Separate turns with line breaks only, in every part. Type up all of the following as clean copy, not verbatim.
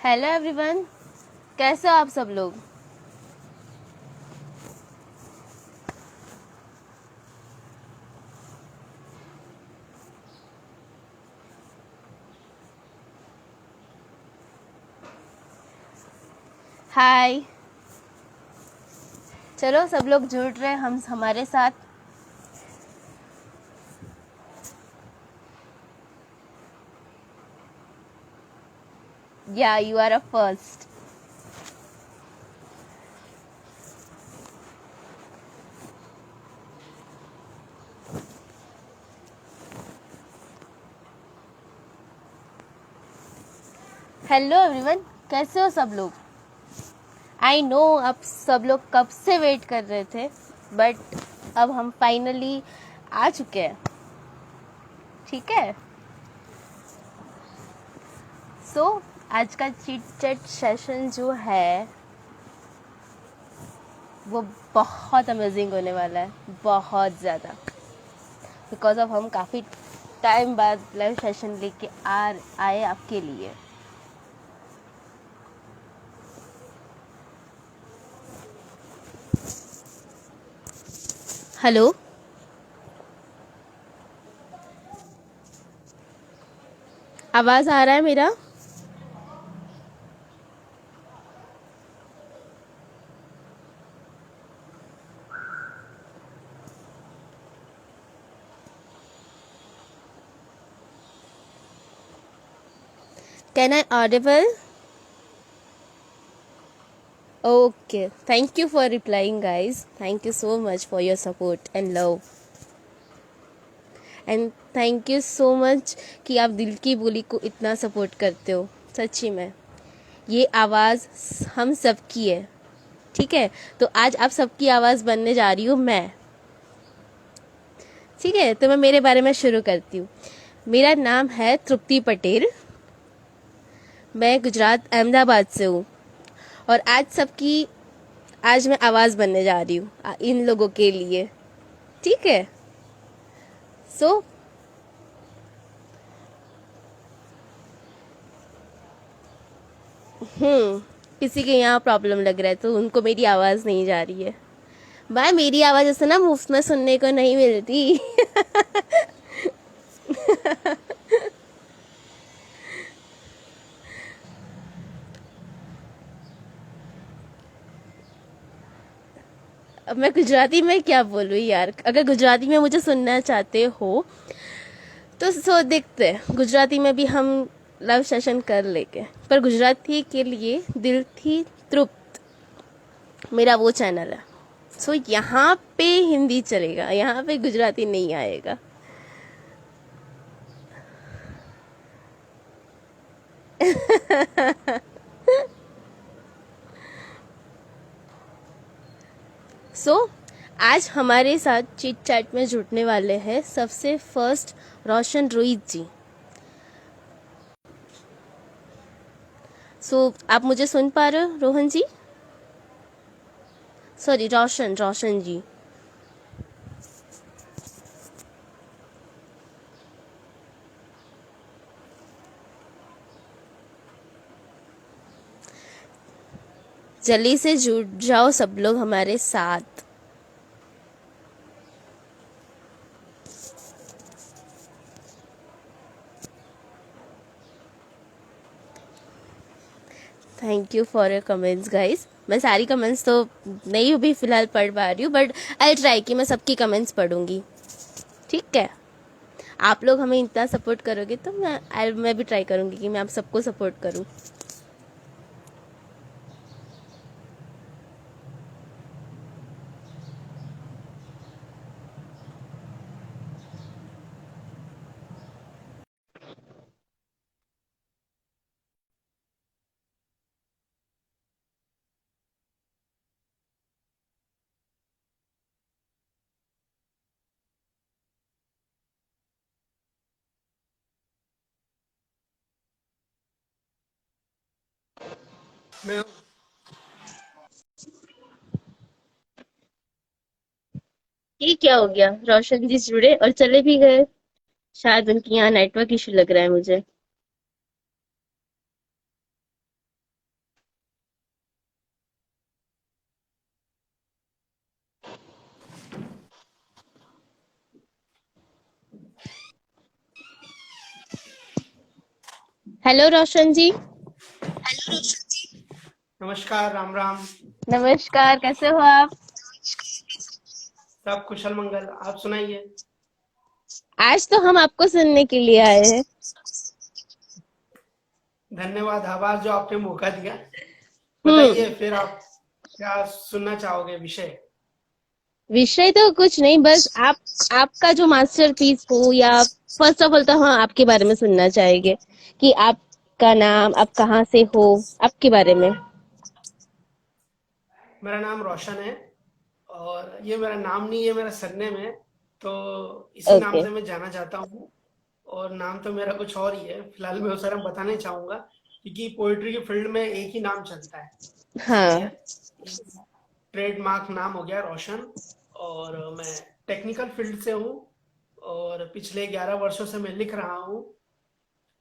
Hello everyone, कैसे हो आप सब लोग। हाय। चलो सब लोग जुड़ रहे हैं हम हमारे साथ। या you are a first. Hello everyone, कैसे हो सब लोग। आई नो आप सब लोग कब से वेट कर रहे थे, बट अब हम फाइनली आ चुके हैं। ठीक है। सो आज का चीट चैट सेशन जो है वो बहुत अमेजिंग होने वाला है, बहुत ज़्यादा। बिकॉज अब हम काफ़ी टाइम बाद लाइव सेशन लेके आए आपके लिए। हेलो, आवाज़ आ रहा है मेरा। Can I audible. Okay, thank you for replying guys. Thank you so much for your support and love. And thank you so much कि आप दिल की बोली को इतना सपोर्ट करते हो। सच्ची में ये आवाज़ हम सबकी है। ठीक है, तो आज आप सबकी आवाज़ बनने जा रही हूँ मैं। ठीक है, तो मैं मेरे बारे में शुरू करती हूँ। मेरा नाम है तृप्ति पटेल। मैं गुजरात अहमदाबाद से हूँ और आज मैं आवाज़ बनने जा रही हूँ इन लोगों के लिए। ठीक है। सो किसी के यहाँ प्रॉब्लम लग रहा है तो उनको मेरी आवाज़ नहीं जा रही है। भाई मेरी आवाज़ ऐसे ना मुफ्त में सुनने को नहीं मिलती। अब मैं गुजराती में क्या बोलूँ यार। अगर गुजराती में मुझे सुनना चाहते हो तो देखते हैं, गुजराती में भी हम लाइव सेशन कर लेंगे। पर गुजराती के लिए दिल थी तृप्त मेरा वो चैनल है। यहाँ पे हिंदी चलेगा, यहाँ पे गुजराती नहीं आएगा। आज हमारे साथ चिट चैट में जुड़ने वाले हैं सबसे फर्स्ट रोशन रोहित जी। आप मुझे सुन पा रहे हो रोहन जी। सॉरी, रोशन रोशन जी। जल्दी से जुड़ जाओ सब लोग हमारे साथ। Thank you for your comments guys. मैं सारी कमेंट्स तो नहीं भी फिलहाल पढ़ पा रही हूँ, बट आई ट्राई कि मैं सबकी कमेंट्स पढ़ूंगी। ठीक है, आप लोग हमें इतना सपोर्ट करोगे तो मैं भी ट्राई करूंगी कि मैं आप सबको सपोर्ट करूं। ये क्या हो गया, रोशन जी जुड़े और चले भी गए। शायद उनके यहाँ नेटवर्क इशू लग रहा है मुझे। हेलो रोशन जी।
नमस्कार, राम राम।
नमस्कार, कैसे हो आप?
सब कुशल मंगल। आप सुनाइए।
आज तो हम आपको सुनने के लिए आए हैं।
धन्यवाद, आभार जो आपने मौका दिया।
हम्म।
बताइए फिर आप क्या सुनना चाहोगे विषय।
विषय तो कुछ नहीं, बस आपका जो मास्टरपीस हो, या फर्स्ट ऑफ ऑल तो हम आपके बारे में सुनना चाहेंगे कि आपका नाम, आप कहाँ से हो, आपके बारे में।
मेरा नाम रोशन है और ये मेरा नाम नहीं, ये मेरा सरनेम है। तो इसी नाम
ओके।
से मैं जाना चाहता हूँ। और नाम तो मेरा कुछ और ही है, फिलहाल मैं उस बताना नहीं चाहूँगा क्योंकि पोइट्री की फील्ड में एक ही नाम चलता है। इसलिए
हाँ।
ट्रेडमार्क नाम हो गया रोशन। और मैं टेक्निकल फील्ड से हूँ और पिछले 11 वर्षों से मैं लिख रहा हूँ।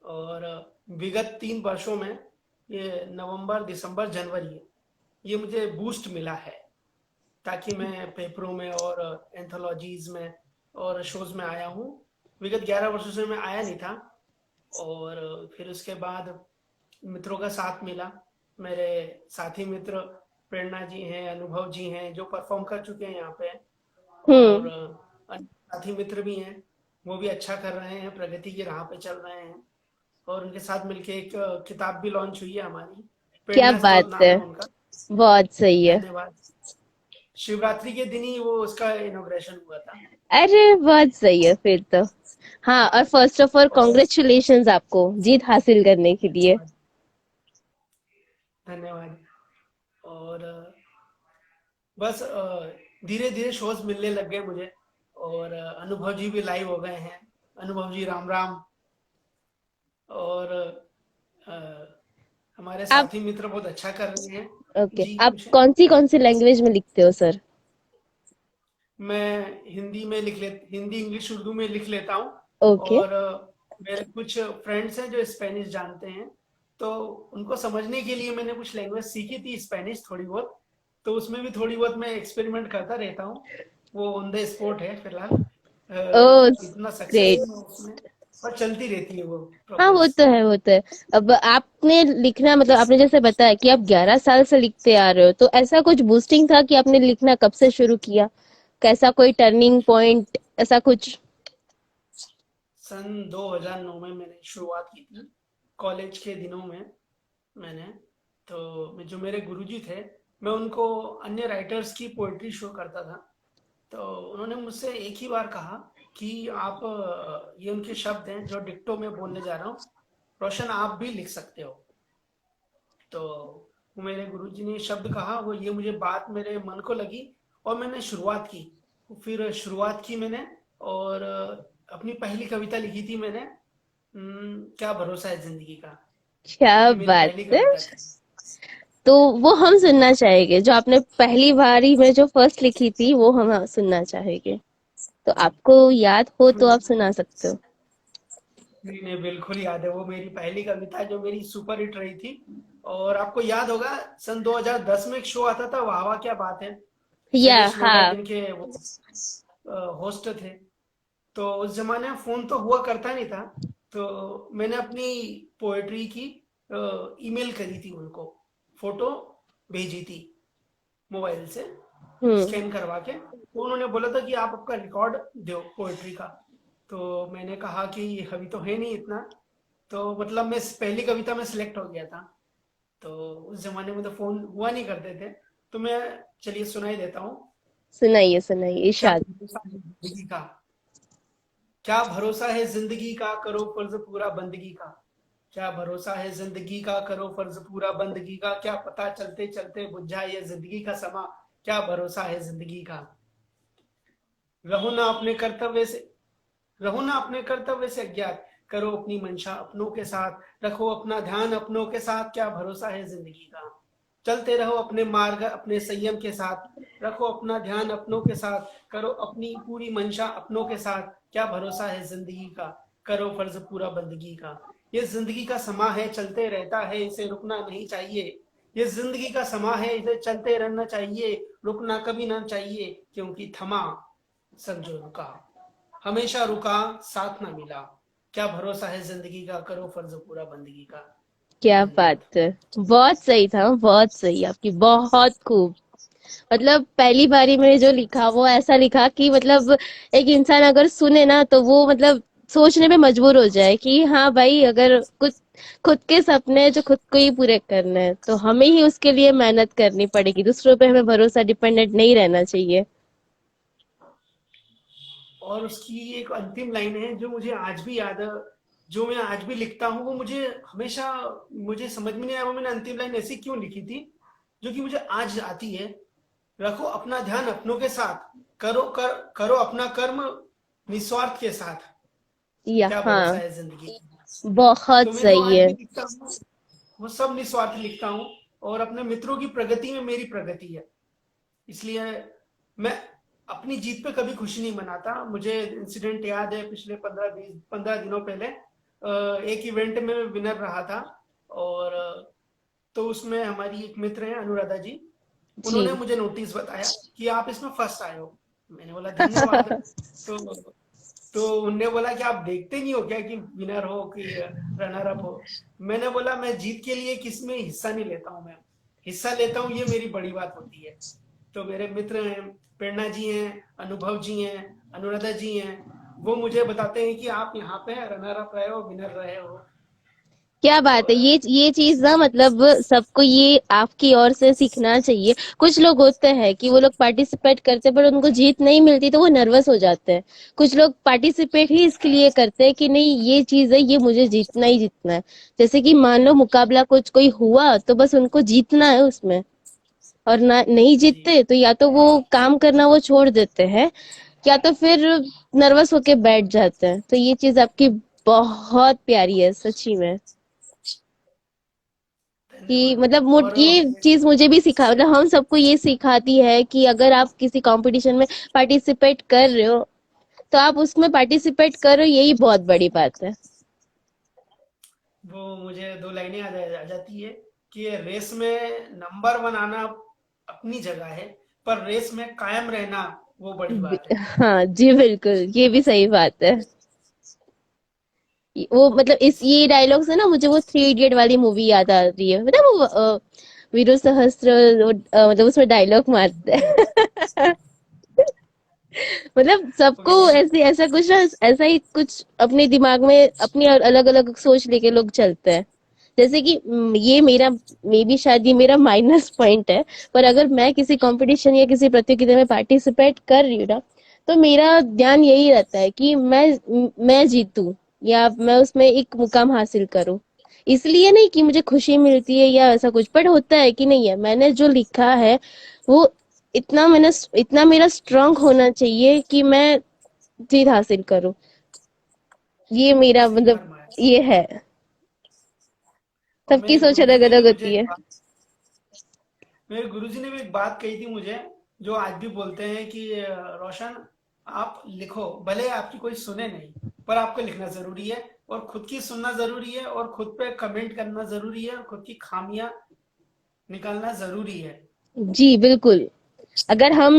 और विगत 3 वर्षों में ये नवंबर, दिसंबर, जनवरी ये मुझे बूस्ट मिला है ताकि मैं पेपरों में और एंथोलॉजीज में और शोज में आया हूँ। विगत 11 वर्षों से मैं आया नहीं था। और फिर उसके बाद मित्रों का साथ मिला। मेरे साथी मित्र प्रेरणा जी हैं, अनुभव जी हैं जो परफॉर्म कर चुके हैं यहाँ पे। और
हम्म।
अन्य साथी मित्र भी हैं, वो भी अच्छा कर रहे हैं, प्रगति की राह पे चल रहे हैं। और उनके साथ मिलके एक किताब भी लॉन्च हुई है हमारी।
क्या
प्रेरणा
बात
स्रोत नाम
है।
है उनका।
बहुत सही है।
धन्यवाद। शिवरात्रि के दिन ही वो उसका इनॉग्रेशन हुआ था।
अरे बहुत सही है फिर तो। हाँ, और फर्स्ट ऑफ ऑल
और
कॉन्ग्रेचुलेशंस आपको जीत हासिल करने के लिए।
धन्यवाद। धन्यवाद। और बस धीरे धीरे शोज मिलने लग गए मुझे। और अनुभव जी भी लाइव हो गए हैं। अनुभव जी, राम राम। और अ, हमारे
आप
साथी मित्र बहुत अच्छा कर रहे हैं।
ओके,
जी
आप
पूछे।
कौन सी लैंग्वेज में लिखते हो सर?
मैं हिंदी में हिंदी, इंग्लिश, उर्दू में लिख लेता हूँ।
ओके।
और मेरे कुछ फ्रेंड्स हैं जो स्पेनिश जानते हैं। तो उनको समझने के लिए मैंने कुछ लैंग्वेज सीखी थी, स्पेनिश थोड़ी बहुत। तो उसमें भी थोड़ी बहुत मैं एक्सपेरिमेंट करता रहता हूँ। वो ऑन द स्पॉट है फिलहाल।
ओह,
इतना सक्सेस
ग्रेट।
नहीं हुआ उसमें, पर चलती रहती है वो
हाँ, वो
प्रोग्रेस।
तो है, वो तो है। अब आपने लिखना, मतलब आपने जैसे बताया कि आप 11 साल से लिखते आ रहे हो, तो ऐसा कुछ बूस्टिंग था कि आपने लिखना कब से शुरू किया? कैसा कोई टर्निंग पॉइंट, ऐसा कुछ?
सन 2009 में मैंने शुरुआत की थी, कॉलेज के दिनों में। मैंने तो जो मेरे गुरुजी थे, मैं उनको अन्य राइटर्स की पोइट्री शो करता था। तो उन्होंने मुझसे एक ही बार कहा कि आप ये उनके शब्द हैं जो डिक्टो में बोलने जा रहा हूँ, रोशन आप भी लिख सकते हो। तो वो मेरे गुरुजी ने शब्द कहा, वो ये मुझे बात मेरे मन को लगी और मैंने शुरुआत की। फिर शुरुआत की मैंने। और अपनी पहली कविता लिखी थी मैंने, क्या भरोसा है जिंदगी का।
क्या
ये मेरी
बात
पहली
है।
कविता थी।
तो वो हम सुनना चाहेंगे, जो आपने पहली बारी में जो फर्स्ट लिखी थी वो हम सुनना चाहेंगे। तो आपको याद हो तो आप सुना सकते हो।
नहीं नहीं, बिल्कुल याद है, वो मेरी पहली कविता जो मेरी सुपर हिट रही थी। और आपको याद होगा, सन 2010 में एक शो आता था, वाह वाह क्या बात है।
या
शैलेश लोढ़ा
हाँ।
जिनके वो होस्ट थे। तो उस जमाने में फोन तो हुआ करता नहीं था। तो मैंने अपनी पोएट्री की ईमेल करी थी उनको, फोटो भेजी थी मोबाइल से
हम्म।
स्कैन करवा के। तो उन्होंने बोला था कि आप आपका रिकॉर्ड दो पोएट्री का। तो मैंने कहा कि अभी तो है नहीं इतना। तो मतलब मैं पहली कविता में सिलेक्ट हो गया था। तो उस जमाने में तो फोन हुआ नहीं करते थे। तो मैं, चलिए सुनाई देता हूँ।
सुनाइए सुनाइए,
क्या
इरशाद।
भरोसा है जिंदगी का। क्या भरोसा है जिंदगी का, करो फर्ज पूरा बंदगी का। क्या भरोसा है जिंदगी का, करो फर्ज पूरा बंदगी का। क्या पता चलते चलते बुझ जाए ये जिंदगी का समा। क्या भरोसा है जिंदगी का। रहो ना अपने कर्तव्य से रहो ना अपने कर्तव्य से अज्ञात। करो अपनी मंशा अपनों के साथ, रखो अपना ध्यान अपनों के साथ। क्या भरोसा है जिंदगी का। चलते रहो अपने मार्ग अपने संयम के साथ, रखो अपना ध्यान अपनों के साथ। करो अपनी पूरी मंशा अपनों के साथ। क्या भरोसा है जिंदगी का, करो फर्ज पूरा बंदगी का। ये जिंदगी का समा है, चलते रहता है, इसे रुकना नहीं चाहिए। ये जिंदगी का समा है, इसे चलते रहना चाहिए, रुकना कभी ना चाहिए। क्योंकि थमा समझो रुका, हमेशा रुका साथ ना मिला। क्या भरोसा है जिंदगी का, करो फर्ज पूरा बंदगी का।
क्या
धन्यवाद।
बात है। बहुत सही था, बहुत सही, आपकी बहुत खूब। मतलब पहली बारी में जो लिखा वो ऐसा लिखा कि मतलब एक इंसान अगर सुने ना तो वो मतलब सोचने पे मजबूर हो जाए कि हाँ भाई, अगर कुछ खुद के सपने जो खुद को ही पूरे करने हैं तो हमें ही उसके लिए मेहनत करनी पड़ेगी, दूसरों पे हमें भरोसा डिपेंडेंट नहीं रहना चाहिए।
और उसकी एक अंतिम लाइन है जो मुझे आज भी याद है, जो मैं आज भी लिखता हूँ, वो मुझे हमेशा, मुझे समझ में नहीं आया वो मैंने अंतिम लाइन ऐसी क्यों लिखी थी, जो कि मुझे आज आती है। रखो अपना ध्यान अपनों के साथ, करो अपना कर्म निस्वार्थ के साथ,
या
क्या भरोसा
हाँ,
है जिंदगी का।
बहुत
तो मैं जो
सही
आज
है।
भी लिखता हूँ वो सब निस्वार्थ लिखता हूँ, और अपने मित्रों की प्रगति में मेरी प्रगति है। इसलिए मैं अपनी जीत पे कभी खुशी नहीं मनाता। मुझे इंसिडेंट याद है, पिछले 15 दिनों पहले एक इवेंट में विनर रहा था, और तो उसमें हमारी एक मित्र हैं अनुराधा जी, उन्होंने
जी।
मुझे नोटिस बताया कि आप इसमें फर्स्ट आए हो। मैंने बोला धन्यवाद। तो तो उनने बोला कि आप देखते नहीं हो क्या कि विनर हो कि रनर अप हो। मैंने बोला मैं जीत के लिए किस में हिस्सा नहीं लेता हूँ, मैं हिस्सा लेता हूँ ये मेरी बड़ी बात होती है। तो मेरे मित्र हैं, प्रेरणा जी हैं, अनुभव जी हैं, अनुराधा जी हैं, वो मुझे बताते हैं कि आप यहाँ पे रनर अप रहे हो, विनर रहे हो।
क्या
तो
बात है, ये चीज ना मतलब सबको ये आपकी ओर से सीखना चाहिए। कुछ लोग होते हैं कि वो लोग पार्टिसिपेट करते हैं पर उनको जीत नहीं मिलती तो वो नर्वस हो जाते हैं। कुछ लोग पार्टिसिपेट ही इसके लिए करते हैं कि नहीं, ये चीज है, ये मुझे जीतना ही जीतना है। जैसे कि मान लो मुकाबला कुछ कोई हुआ तो बस उनको जीतना है उसमें, और ना नहीं
जी,
जीतते तो या तो वो काम करना वो छोड़ देते हैं, या तो फिर नर्वस होके बैठ जाते हैं। तो ये चीज आपकी बहुत प्यारी है सच्ची में। कि
धन्यवाद।
मतलब
और
ये चीज मुझे भी सिखा, मतलब हम सबको ये सिखाती है कि अगर आप किसी कंपटीशन में पार्टिसिपेट कर रहे हो तो आप उसमें पार्टिसिपेट करो, यही बहुत बड़ी बात है।
वो मुझे दो लाइनें आ जाती है कि रेस में नंबर वन आना अपनी जगह है, पर रेस में कायम रहना वो बड़ी बात है।
हाँ जी, बिल्कुल, ये भी सही बात है। वो मतलब इस ये
इसलिए
डायलॉग से ना मुझे वो थ्री इडियट वाली मूवी याद आ रही है। मतलब वो वीरू सहस्त्र वो, मतलब उसमें डायलॉग मारते हैं। मतलब
वो
सबको
कहते हैं
ऐसे ऐसा कुछ ना, ऐसा ही कुछ अपने दिमाग में अपनी अलग अलग सोच लेके लोग चलते हैं। जैसे कि ये मेरा, मे बी शायद ये मेरा माइनस पॉइंट है, पर अगर मैं किसी कंपटीशन या किसी प्रतियोगिता में पार्टिसिपेट कर रही हूँ ना तो मेरा ध्यान यही रहता है कि मैं जीतूं या मैं उसमें एक मुकाम हासिल करूं। इसलिए नहीं कि मुझे खुशी मिलती है या ऐसा कुछ, बट होता है कि नहीं है, मैंने जो लिखा है वो इतना मेरा स्ट्रांग होना चाहिए कि मैं जीत हासिल करूं। ये मेरा
सही
मतलब
फरमाया।
ये है।
और
सबकी
मेरे
सोच
गुरुजी
अलग
ने भी
अलग
मुझे
होती
एक
है।
बात मेरे गुरुजी ने भी एक बात कही थी मुझे, जो आज भी बोलते हैं कि रोशन, आप लिखो, भले आपकी कोई सुने नहीं, पर आपको लिखना जरूरी है, और खुद की सुनना जरूरी है, और खुद पे कमेंट करना जरूरी है, और खुद की खामियां निकालना जरूरी है।
जी बिल्कुल। अगर हम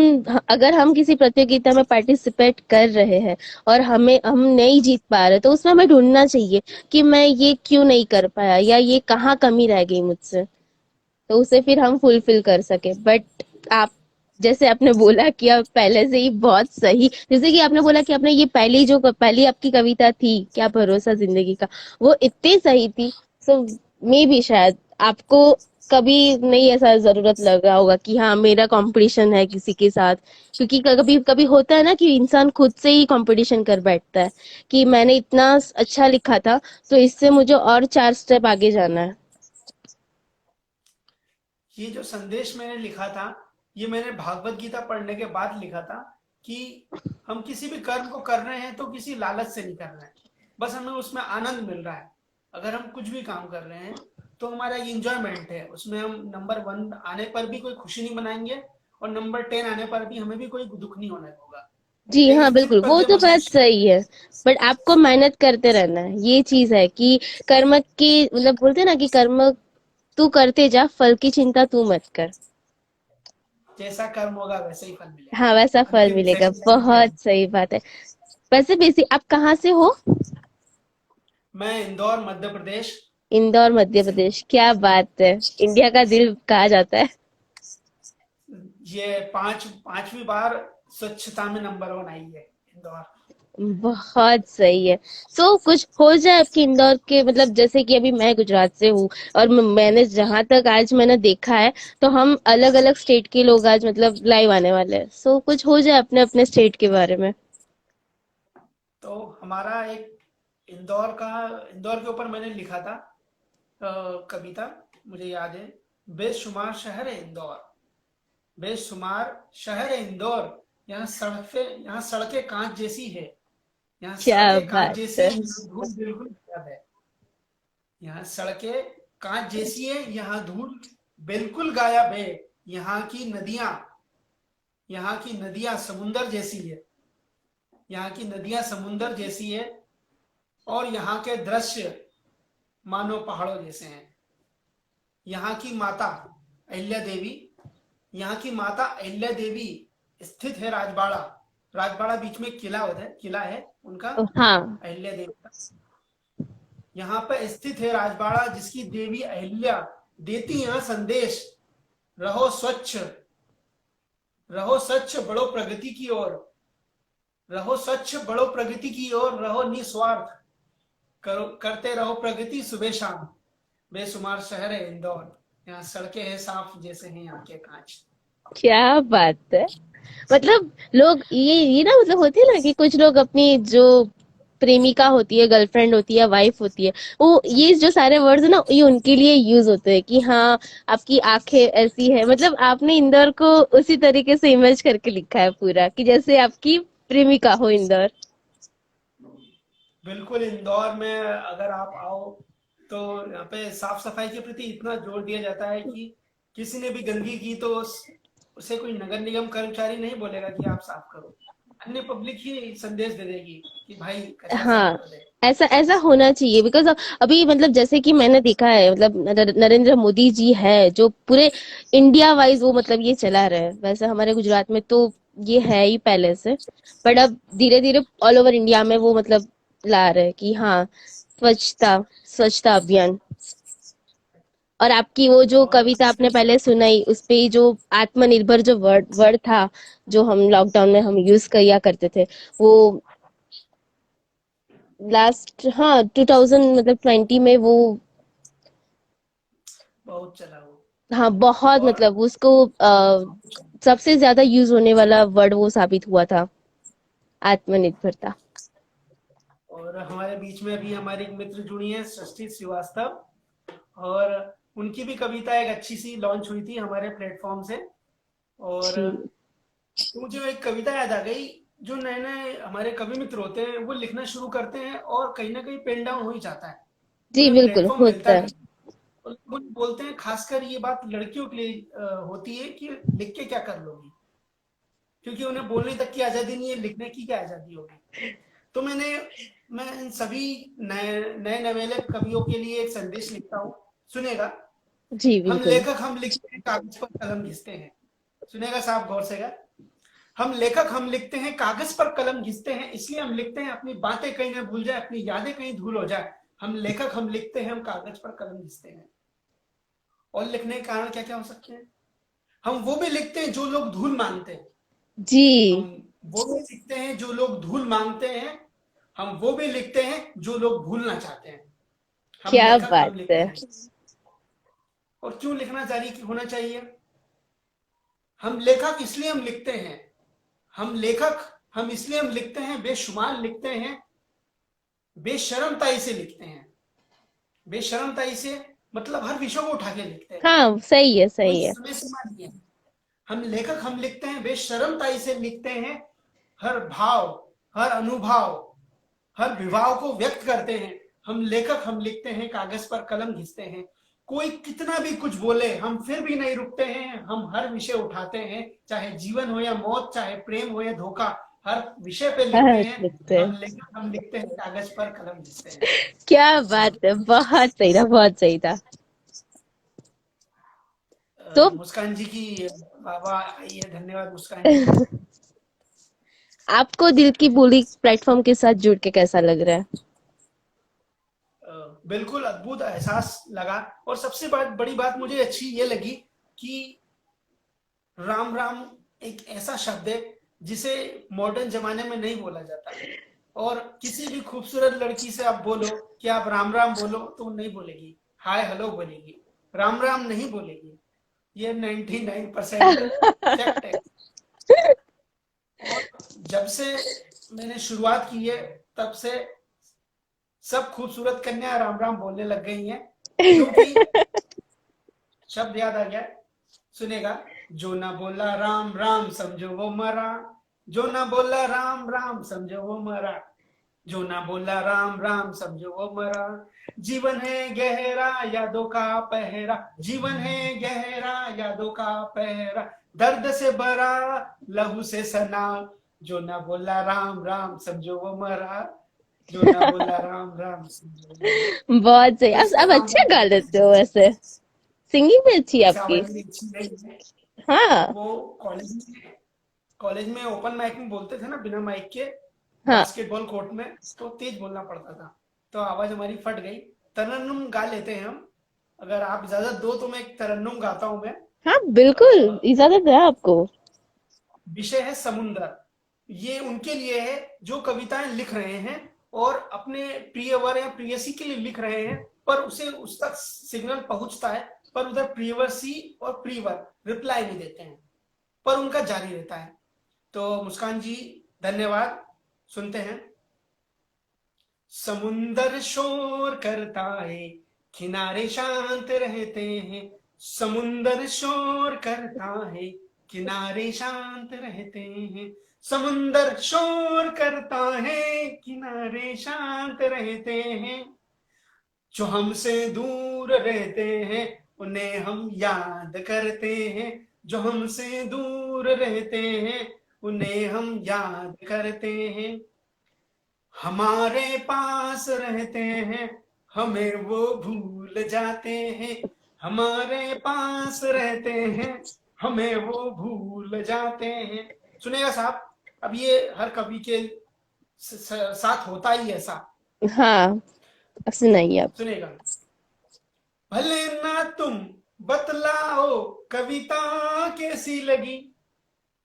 अगर हम किसी प्रतियोगिता में पार्टिसिपेट कर रहे हैं और हम नहीं जीत पा रहे तो उसमें हमें ढूंढना चाहिए कि मैं ये क्यों नहीं कर पाया या ये कहाँ कमी रह गई मुझसे, तो उसे फिर हम फुलफिल कर सके। बट आप, जैसे आपने बोला कि आप पहले से ही बहुत सही, जैसे कि आपने बोला कि आपने ये पहली आपकी कविता थी क्या भरोसा जिंदगी का, वो इतनी सही थी। सो मे भी शायद आपको कभी नहीं ऐसा जरूरत लगा होगा कि हाँ मेरा कंपटीशन है किसी के साथ, क्योंकि कभी कभी होता है ना कि इंसान खुद से ही कंपटीशन कर बैठता है कि मैंने इतना अच्छा लिखा था तो इससे मुझे और 4 स्टेप आगे जाना है।
ये जो संदेश मैंने लिखा था, ये मैंने भागवत गीता पढ़ने के बाद लिखा था, कि हम किसी भी कर्म को कर रहे हैं तो किसी लालच से नहीं कर रहे हैं, बस हमें उसमें आनंद मिल रहा है। अगर हम कुछ भी काम कर रहे हैं तो हमारा इंजॉयमेंट है उसमें, हम नंबर वन आने पर भी कोई खुशी नहीं मनाएंगे, और नंबर 10 आने पर भी हमें भी कोई दुख नहीं होने होगा।
जी
एक
हाँ,
स्थिर
बिल्कुल, वो
प्रज्ञ
तो बात
मनुष्य।
सही है। बट आपको मेहनत करते रहना है, ये चीज है कि कर्म की मतलब बोलते हैं ना कि कर्म तू करते जा, फल की चिंता तू मत कर।
जैसा कर्म होगा वैसे ही फल मिलेगा।
हाँ, वैसा फल
अंतिम
मिलेगा।
सेकंड लाइन क्या है?
बहुत सही बात है। वैसे बेसिक आप कहाँ से हो?
मैं इंदौर मध्य प्रदेश।
इंदौर मध्य
से
प्रदेश, क्या बात है, इंडिया का दिल कहा जाता है।
ये पांचवी बार स्वच्छता में नंबर वन आई है इंदौर।
बहुत सही है। सो कुछ हो जाए आपके इंदौर के, मतलब जैसे कि अभी मैं गुजरात से हूँ, और मैंने जहां तक आज मैंने देखा है, तो हम अलग अलग स्टेट के लोग आज मतलब लाइव आने वाले हैं। सो कुछ हो जाए अपने अपने स्टेट के बारे में।
तो हमारा एक इंदौर का, इंदौर के ऊपर मैंने लिखा था कविता, मुझे याद है। बेशुमार शहर है इंदौर, बेशुमार शहर है इंदौर। यहाँ सड़कें कांच जैसी है, यहाँ
क्या
सड़कें कांच
बात
जैसी
है।
है, यहाँ धूल बिल्कुल गायब है। यहाँ सड़कें कांच जैसी है, यहाँ धूल बिल्कुल गायब है। यहाँ की नदियां यहाँ की नदियां समुंदर जैसी है, यहाँ की नदियां समुंदर जैसी है। और यहाँ के दृश्य मानो पहाड़ों जैसे हैं। यहाँ की माता अहिल्या देवी यहाँ की माता अहिल्या देवी स्थित है राजबाड़ा। राजबाड़ा बीच में किला है उनका,
हाँ।
अहिल्या देवी का। यहाँ पर स्थित है राजबाड़ा, जिसकी देवी अहिल्या देती यहाँ संदेश। रहो स्वच्छ, रहो स्वच्छ, बढ़ो प्रगति की ओर। रहो स्वच्छ, बढ़ो प्रगति की ओर, रहो निस्वार्थ, करो करते रहो प्रगति सुबह शाम। बेशुमार शहर है इंदौर, यहाँ सड़कें हैं साफ जैसे हैं यहाँ के कांच।
क्या बात है। मतलब लोग ये ना, मतलब होती है ना कि कुछ लोग अपनी जो प्रेमिका होती है, गर्लफ्रेंड होती है, वाइफ होती है, वो ये जो सारे वर्ड्स है ना, ये उनके लिए यूज होते हैं कि हाँ, आपकी आंखें ऐसी है। मतलब आपने इंदौर को उसी तरीके से इमेज करके लिखा है पूरा, कि जैसे आपकी प्रेमिका हो इंदौर।
बिल्कुल, इंदौर में अगर आप आओ तो यहाँ पे साफ सफाई के प्रति इतना जोर दिया जाता है कि किसी ने भी गंदगी की तो उसे कोई नगर निगम कर्मचारी नहीं बोलेगा कि आप साफ करो। अन्य पब्लिक ही संदेश दे देगी कि भाई कचरा साफ
हाँ,
कर दे।
ऐसा ऐसा होना चाहिए, बिकॉज अभी मतलब जैसे कि मैंने देखा है, मतलब नरेंद्र मोदी जी है जो पूरे इंडिया वाइज वो मतलब ये चला रहे हैं। वैसे हमारे गुजरात में तो ये है ही पहले से, बट अब धीरे धीरे ऑल ओवर इंडिया में वो मतलब ला रहे हैं कि हाँ, स्वच्छता, स्वच्छता अभियान। और आपकी वो जो
और
कविता आपने पहले सुनाई, उस पे जो आत्मनिर्भर जो वर्ड वर्ड था, जो हम लॉकडाउन में हम यूज किया करते थे, वो लास्ट, हाँ, 2000 मतलब 20 में वो,
बहुत चला वो।
हाँ बहुत,
और
मतलब उसको सबसे ज्यादा यूज होने वाला वर्ड वो साबित हुआ था, आत्मनिर्भरता।
और हमारे बीच में अभी हमारी एक मित्र जुड़ी है, सृष्टि श्रीवास्तव। और उनकी भी कविता एक अच्छी सी लॉन्च हुई थी हमारे प्लेटफॉर्म से। और
जी।
तो मुझे एक कविता याद आ गई। जो नए नए हमारे कवि मित्र होते हैं वो लिखना शुरू करते हैं और कहीं ना कहीं पेन डाउन हो ही जाता है,
जी
उन्हें
बिल्कुल
प्लेटफॉर्म
होता
मिलता
है।
नहीं। और वो बोलते हैं, खासकर ये बात लड़कियों के लिए होती है कि लिख के क्या कर लोगी, क्योंकि उन्हें बोलने तक की आजादी नहीं है, लिखने की क्या आजादी होगी। तो मैं इन सभी नए नए नवेले कवियों के लिए एक संदेश लिखता हूँ, सुनेगा।
जी बिल्कुल।
हम लिखते हैं, कागज पर कलम घिसते हैं। सुनेगा साहब गौर से। हम लिखते हैं, कागज पर कलम घिसते हैं, इसलिए हम लिखते हैं अपनी बातें कहीं ना भूल जाए, अपनी यादें कहीं धूल हो जाए। हम लिखते हैं, हम कागज पर कलम घिसते हैं। और लिखने के कारण क्या क्या हो सकते हैं? हम वो भी लिखते हैं जो लोग धूल मांगते हैं। हम
जी।
वो भी लिखते हैं जो लोग धूल मांगते हैं। हम वो भी लिखते हैं जो लोग भूलना चाहते हैं।
क्या बात
हम लिखते
है।
हैं। और क्यों लिखना जारी होना चाहिए? हम लेखक इसलिए हम लिखते हैं। हम लेखक हम इसलिए हम लिखते हैं, बेशुमार लिखते हैं, बेशरमताई से लिखते हैं। बेशरमताई से मतलब हर विषय को उठा के लिखते हैं,
हाँ सही है,
कोई
सही है।
समय सीमा नहीं है। हम लिखते हैं, बेशरमताई से लिखते हैं। हर भाव, हर अनुभव, हर विभाव को व्यक्त करते हैं। हम लिखते हैं, कागज पर कलम घिसते हैं। कोई कितना भी कुछ बोले हम फिर भी नहीं रुकते हैं। हम हर विषय उठाते हैं, चाहे जीवन हो या मौत, चाहे प्रेम हो या धोखा, हर विषय पे लिखते
हाँ
हैं।
लिखते हैं।
हम लिखते हैं, कागज पर कलम घिसते हैं।
क्या बात है, बहुत सही था, बहुत सही था। तो
मुस्कान जी की वाह वाह आई है, धन्यवाद मुस्कान जी।
आपको दिल की बोली प्लेटफॉर्म के साथ जुड़ के कैसा लग रहा है?
बिल्कुल अद्भुत एहसास लगा। और सबसे बड़ी बात मुझे अच्छी ये लगी कि राम राम एक ऐसा शब्द है जिसे मॉडर्न जमाने में नहीं बोला जाता। और किसी भी खूबसूरत लड़की से आप बोलो कि आप राम राम बोलो तो वो नहीं बोलेगी, हाय हेलो बोलेगी, राम राम नहीं बोलेगी। ये 99% फैक्ट है। और जब से मैंने शुरुआत की है तब से सब खूबसूरत कन्या राम राम बोलने लग गई हैं, क्योंकि शब्द याद आ गया। सुनेगा, जो ना बोला राम राम समझो वो मरा, जो ना बोला राम राम समझो वो मरा, जो ना बोला राम राम समझो वो मरा। जीवन है गहरा यादों का पहरा, जीवन है गहरा यादों का पहरा, दर्द से भरा लहू से सना, जो ना बोला राम राम समझो वो मरा, जो ना बोला राम राम समझो वो मरा।
बहुत सही।
तो
आप
इसलिए राम
अच्छा
राम
गा
बोलते
लेते
हैं।
हो वैसे, सिंगिंग भी अच्छी है
वैसे
आपकी।
आवाज मेरी अच्छी नहीं है।
हाँ।
वो कॉलेज में ओपन माइक में बोलते थे ना बिना माइक के,
हाँ।
बास्केटबॉल कोर्ट में, तो तेज बोलना पड़ता था, तो आवाज हमारी फट गई। तरन्नुम गा लेते हैं हम, अगर आप इजाजत दो तो मैं एक तरन्नुम गाता हूं मैं।
हाँ बिल्कुल, इजाजत है आपको।
विषय है समुंदर। ये उनके लिए है जो कविताएं लिख रहे हैं और अपने प्रियवर या प्रियसी के लिए लिख रहे हैं, पर उसे उस तक सिग्नल पहुंचता है, पर उधर प्रियवसी और प्रियवर रिप्लाई नहीं देते हैं, पर उनका जारी रहता है। तो मुस्कान जी धन्यवाद। सुनते हैं। समुंदर शोर करता है, किनारे शांत रहते हैं, समुंदर शोर करता है, किनारे शांत रहते हैं, समुंदर शोर करता है, किनारे शांत रहते हैं, जो हमसे दूर रहते हैं उन्हें हम याद करते हैं, जो हमसे दूर रहते हैं उन्हें हम याद करते हैं, हमारे पास रहते हैं हमें वो भूल जाते हैं, हमारे पास रहते हैं हमें वो भूल जाते हैं। सुनेगा साहब, अब ये हर कवि के साथ होता ही ऐसा।
हाँ, अब सुनाइए आप।
सुनेगा, भले ना तुम बतलाओ कविता कैसी लगी,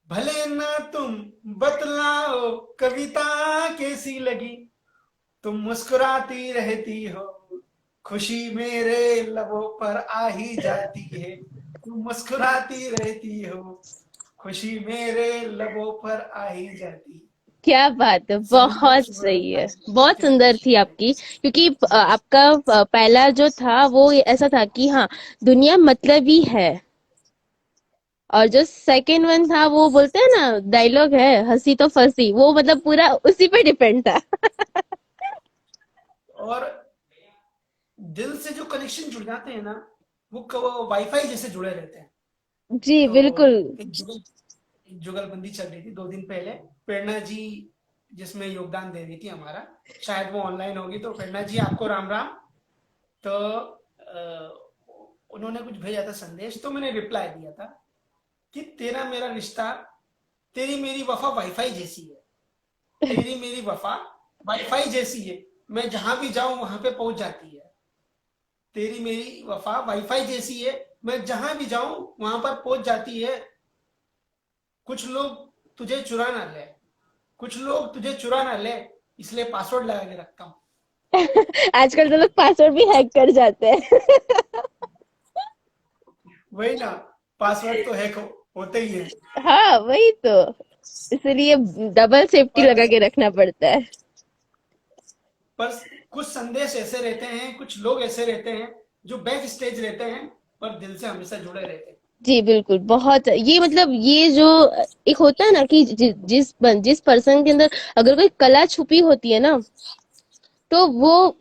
भले ना तुम बतलाओ कविता कैसी लगी, तुम मुस्कुराती रहती हो, खुशी मेरे लबों पर आ ही जाती है, तुम मुस्कुराती रहती हो, खुशी मेरे लबों पर आ ही जाती है।
क्या बात है,
समुंदर
बहुत
शोर
सही
करता
है।
है,
बहुत
किनारे
सुंदर थी
शांत
आपकी,
रहते
क्योंकि आपका पहला जो था वो ऐसा था कि हाँ, दुनिया मतलबी है। और जो सेकंड वन था वो बोलते हैं ना, डायलॉग है हंसी तो फंसी, वो मतलब पूरा उसी पे डिपेंड था।
हैं। और दिल से जो कनेक्शन जुड़ जाते हैं ना, वो वाईफाई जैसे जुड़े रहते हैं।
जी बिल्कुल।
तो एक जुगलबंदी चल रही थी 2 दिन पहले, प्रेरणा जी जिसमें योगदान दे रही थी हमारा, शायद वो ऑनलाइन होगी, तो प्रेरणा जी आपको राम राम। तो उन्होंने कुछ भेजा था संदेश, तो मैंने रिप्लाई दिया था कि तेरा मेरा रिश्ता, तेरी मेरी वफा वाईफाई जैसी है, तेरी मेरी वफा वाईफाई जैसी है, मैं जहां भी जाऊं वहां पे पहुंच जाती है, तेरी मेरी वफा वाईफाई जैसी है, मैं जहां भी जाऊं वहां पर पहुंच जाती है, कुछ लोग तुझे चुरा ना ले, कुछ लोग तुझे चुरा ना ले, इसलिए पासवर्ड लगा के रखता हूँ।
आजकल तो लोग पासवर्ड भी हैक कर जाते हैं।
वही ना, पासवर्ड तो हैक होते ही है।
हाँ वही तो, इसलिए डबल सेफ्टी
पर
लगा के रखना पड़ता है।
पर कुछ संदेश ऐसे रहते हैं, कुछ लोग ऐसे रहते हैं जो बैक स्टेज रहते हैं पर दिल से हमेशा जुड़े रहते हैं।
जी बिल्कुल, बहुत ये मतलब ये जो एक होता है ना कि जिस पर्सन के अंदर अगर कोई कला छुपी होती है ना, तो वो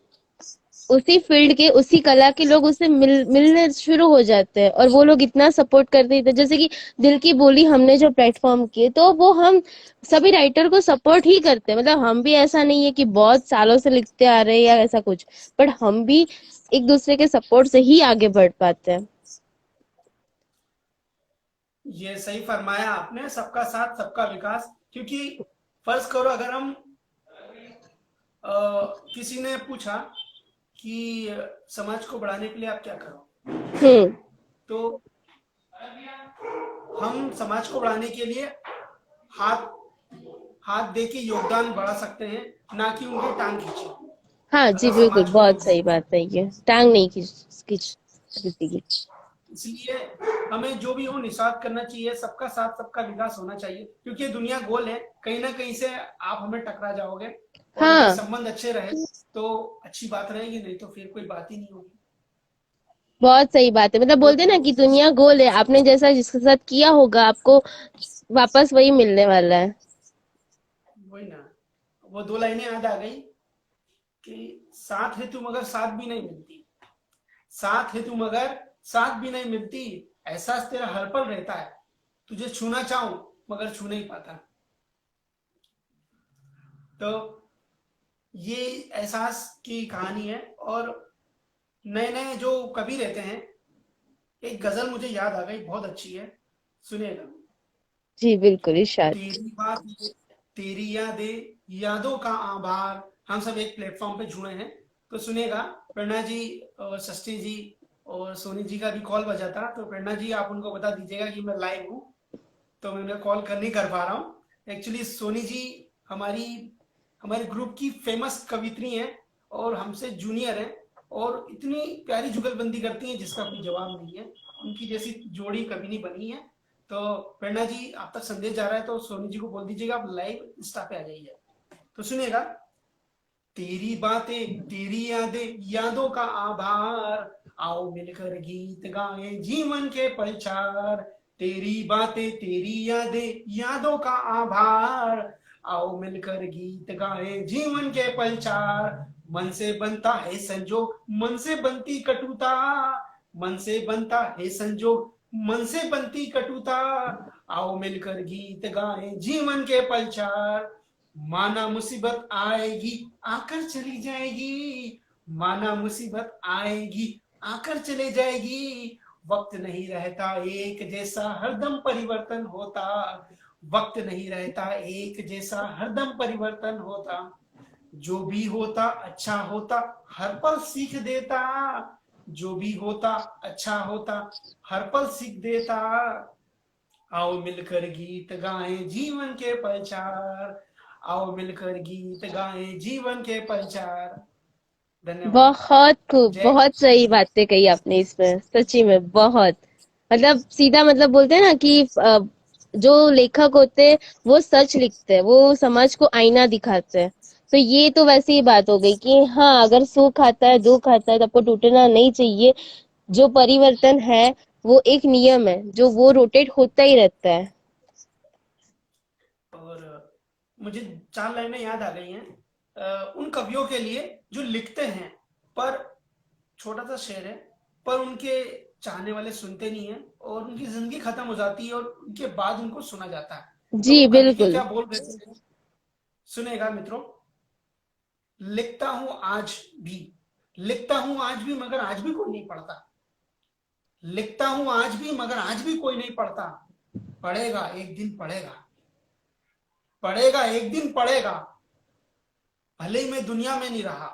उसी फील्ड के उसी कला के लोग उससे मिलने शुरू हो जाते हैं, और वो लोग इतना सपोर्ट करते थे। जैसे कि दिल की बोली हमने जो प्लेटफॉर्म किए, तो वो हम सभी राइटर को सपोर्ट ही करते हैं। मतलब हम भी ऐसा नहीं है कि बहुत सालों से लिखते आ रहे हैं या ऐसा कुछ, बट हम भी एक दूसरे के सपोर्ट से ही आगे बढ़ पाते हैं।
ये सही फरमाया आपने, सबका साथ सबका विकास। क्योंकि फर्ज करो अगर हम किसी ने पूछा कि समाज को बढ़ाने के लिए आप क्या करो।
हम्म।
तो हम समाज को बढ़ाने के लिए हाथ हाथ दे के योगदान बढ़ा सकते हैं, ना कि उनकी टांग खींचे।
हाँ जी,
अगर
बिल्कुल,
समाज को
बहुत
योगदान,
सही बात है ये, टांग नहीं खींच खींच किसी की।
इसलिए हमें जो भी हो निस्वार्थ करना चाहिए, सबका साथ सबका विकास होना चाहिए, क्योंकि ये दुनिया गोल है, कहीं ना कहीं से आप हमें टकरा जाओगे। और अगर
हाँ,
संबंध अच्छे रहे तो अच्छी बात रहेगी, नहीं तो फिर कोई बात ही नहीं होगी।
बहुत सही बात है, मतलब
तो
बोलते हैं ना कि दुनिया गोल है, आपने जैसा जिसके साथ किया होगा आपको वापस वही मिलने वाला है।
वही ना, वो दो लाइनें याद आ गई कि साथ है तू मगर साथ भी नहीं मिलती, साथ है तू मगर साथ भी नहीं मिलती, एहसास तेरा हर पल रहता है, तुझे छूना चाहूं मगर छू नहीं पाता। तो ये एहसास की कहानी है। और नए नए जो कवि रहते हैं, एक गजल मुझे याद आ गई, बहुत अच्छी है, सुनिएगा।
जी बिल्कुल, इरशाद।
तेरी बात, तेरी यादें, यादों का आभार, हम सब एक प्लेटफॉर्म पे जुड़े हैं। तो सुनिएगा, प्रेरणा जी और षष्ठी जी और सोनी जी का भी कॉल बजा था, तो प्रेरणा जी आप उनको बता दीजिएगा कि मैं लाइव हूँ, तो मैं उन्हें कॉल कर नहीं कर पा रहा हूँ। एक्चुअली सोनी जी हमारी हमारे ग्रुप की फेमस कवित्री हैं, और हमसे जूनियर हैं, और इतनी प्यारी जुगलबंदी करती हैं जिसका कोई जवाब नहीं है। उनकी जैसी जोड़ी कभी नहीं बनी है। तो प्रेरणा जी आप तक संदेश जा रहा है, तो सोनी जी को बोल दीजिएगा आप लाइव इंस्टा पे आ जाइए। तो सुनिएगा, तेरी बातें, तेरी यादें, यादों का आभार, आओ मिलकर गीत गाए जीवन के पलचार। तेरी बातें, तेरी यादें, यादों का आभार, आओ मिलकर गीत गाए जीवन के पलचार। मन से बनता है संजोग, मन से बनती कटुता, मन से बनता है संजोग, मन से बनती कटुता, आओ मिलकर गीत गाए जीवन के पलचार। माना मुसीबत आएगी आकर चली जाएगी, माना मुसीबत आएगी आकर चले जाएगी, वक्त नहीं रहता एक जैसा हरदम परिवर्तन होता, वक्त नहीं रहता एक जैसा हरदम परिवर्तन होता, जो भी होता अच्छा होता हर पल सीख देता, जो भी होता अच्छा होता हर पल सीख देता, आओ मिलकर गीत गाएं जीवन के पलचार, आओ मिलकर गीत गाएं जीवन के पलचार। धन्यवाद।
बहुत खूब,
जय
बहुत सही बातें कही आपने इसमें, सच्ची में बहुत, मतलब सीधा, मतलब बोलते हैं ना कि जो लेखक होते हैं वो सच लिखते हैं, वो समाज को आईना दिखाते हैं। तो ये तो वैसे ही बात हो गई कि हाँ, अगर सुख आता है दुख आता है तो आपको टूटना नहीं चाहिए। जो परिवर्तन है वो एक नियम है, जो वो रोटेट होता ही रहता है।
और मुझे चार लाइनें याद आ गई हैं, उन कवियों के लिए जो लिखते हैं, पर छोटा सा शेर है, पर उनके चाहने वाले सुनते नहीं है, और उनकी जिंदगी खत्म हो जाती है और उनके बाद उनको सुना जाता है। तो
जी
वो कवि के
बिल्कुल।
क्या बोल रहे थे, सुनेगा मित्रों। लिखता हूं आज भी, लिखता हूं आज भी मगर आज भी कोई नहीं पढ़ता, लिखता हूं आज भी मगर आज भी कोई नहीं पढ़ता, पढ़ेगा एक दिन पढ़ेगा, पढ़ेगा एक दिन पढ़ेगा, भले ही मैं दुनिया में नहीं रहा,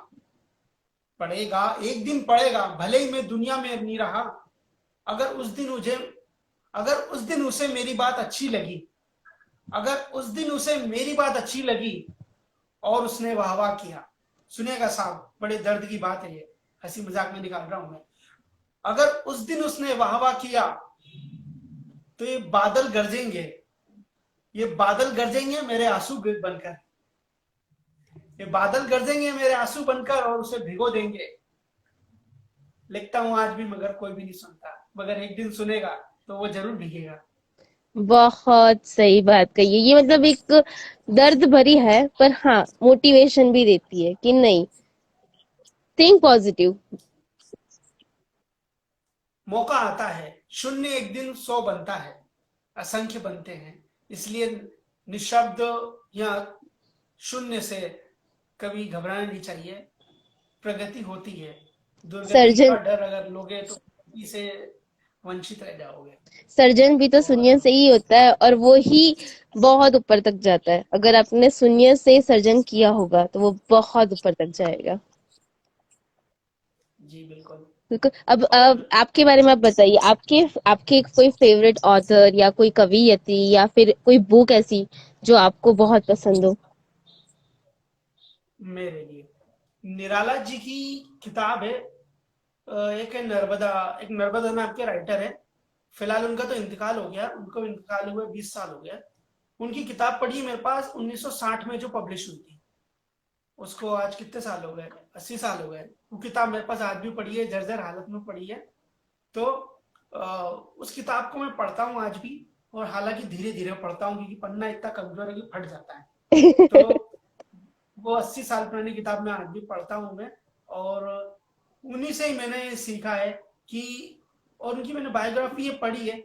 पढ़ेगा एक दिन पढ़ेगा भले ही मैं दुनिया में नहीं रहा, अगर उस दिन मुझे, अगर उस दिन उसे मेरी बात अच्छी लगी, अगर उस दिन उसे मेरी बात अच्छी लगी और उसने वाह वाह किया। सुनिएगा साहब, बड़े दर्द की बात है ये, हंसी मजाक में निकाल रहा हूं मैं। अगर उस दिन उसने वाह वाह किया तो ये बादल गरजेंगे, ये बादल गरजेंगे मेरे आंसू बनकर, ये बादल गरजेंगे मेरे आंसू बनकर और उसे भिगो देंगे। लिखता हूं आज भी मगर कोई भी नहीं सुनता, मगर एक दिन सुनेगा तो वो जरूर भीगेगा।
बहुत सही बात कही है ये, मतलब एक दर्द भरी है पर हाँ मोटिवेशन भी देती है कि नहीं, थिंक पॉजिटिव।
मौका आता है, शून्य एक दिन सौ बनता है, असंख्य बनते हैं, इसलिए निशब्द या शून्य से कभी घबराना नहीं चाहिए। प्रगति होती है, दुर्गति का
सर्जन,
डर अगर लोगे तो प्रगति से वंचित रह जाओगे।
सर्जन भी तो
और
शून्य से ही होता है और वो ही बहुत ऊपर तक जाता है। अगर आपने शून्य से सर्जन किया होगा तो वो बहुत ऊपर तक जाएगा।
जी बिल्कुल।
बिल्कुल। अब
और
आपके बारे में आप बताइए, आपके आपके कोई फेवरेट ऑथर या कोई कवियत्री या फिर कोई बुक ऐसी जो आपको बहुत पसंद हो।
मेरे लिए निराला जी की किताब है, एक है नर्मदा, एक नर्मदा नाम के राइटर है। फिलहाल उनका तो इंतकाल हो गया, उनको इंतकाल हुए 20 साल हो गया। उनकी किताब पढ़ी है मेरे पास 1960 में जो पब्लिश हुई थी। उसको आज कितने साल हो गए, 80 साल हो गए। वो किताब मेरे पास आज भी पड़ी है, जर्जर हालत में पड़ी है। तो उस किताब को मैं पढ़ता हूँ आज भी। और हालांकि धीरे धीरे पढ़ता हूँ क्योंकि पन्ना इतना कमजोर है कि फट जाता है। तो वो 80 साल पुरानी किताब मैं आज भी पढ़ता हूँ मैं। और उन्हीं से ही मैंने सीखा है कि, और उनकी मैंने बायोग्राफी ये पढ़ी है,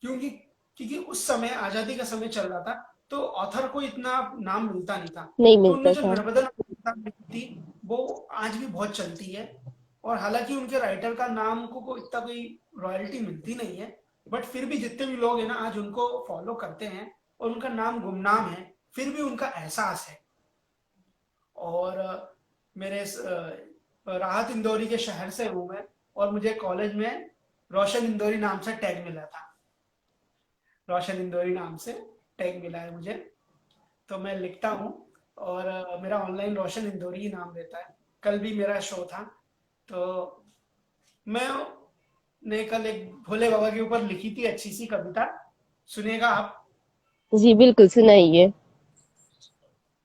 क्योंकि क्योंकि उस समय आजादी का समय चल रहा था, तो ऑथर को इतना नाम मिलता नहीं था।
नहीं
तो उनने
मिलता
जो
था।
नर्मदा नाम की किताब लिखी थी, वो आज भी बहुत चलती है। और हालांकि उनके राइटर का नाम को इतना कोई रॉयल्टी मिलती नहीं है, बट फिर भी जितने भी लोग हैं ना आज उनको फॉलो करते हैं, और उनका नाम गुमनाम है, फिर भी उनका एहसास है। और मेरे राहत इंदौरी के शहर से हूँ मैं, और मुझे कॉलेज में रोशन इंदौरी नाम से टैग मिला था। रोशन इंदौरी नाम से टैग मिला है मुझे। तो मैं लिखता हूँ, और मेरा ऑनलाइन रोशन इंदौरी ही नाम रहता है। कल भी मेरा शो था, तो मैं ने कल एक भोले बाबा के ऊपर लिखी थी अच्छी सी कविता। सुनिएगा आप।
जी बिल्कुल, सुनाइए।